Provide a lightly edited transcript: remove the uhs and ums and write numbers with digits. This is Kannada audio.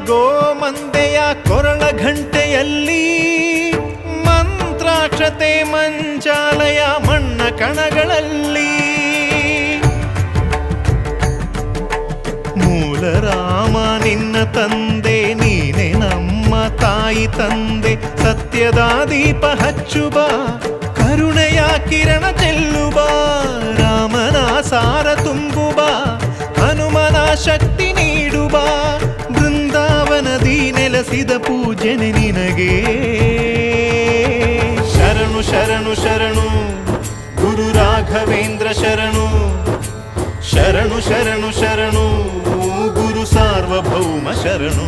ಗೋಮಂದೆಯ ಕೊರಳ ಘಂಟೆಯಲ್ಲಿ ಮಂತ್ರಾಕ್ಷತೆ ಮಂಚಾಲಯ ಮಣ್ಣ ಕಣಗಳಲ್ಲಿ ಮೂಲ ರಾಮ ನಿನ್ನ ತಂದೆ ನೀನೆ ನಮ್ಮ ತಾಯಿ ತಂದೆ ಸತ್ಯದ ದೀಪ ಹಚ್ಚುಬ ಕರುಣೆಯ ಕಿರಣ ಚೆಲ್ಲುಬ ರಾಮನ ಸಾರ ತುಂಬುಬ ಹನುಮನ ಶಕ್ತಿ ನೀಡುಬ ಬೃಂದಾವನದಿ ನೆಲೆಸಿದ ಪೂಜನೆ ನಿನಗೆ ಶರಣು ಶರಣು ಶರಣು ಗುರು ರಾಘವೇಂದ್ರ ಶರಣು ಶರಣು ಶರಣು ಶರಣು ಗುರು ಸಾರ್ವಭೌಮ ಶರಣು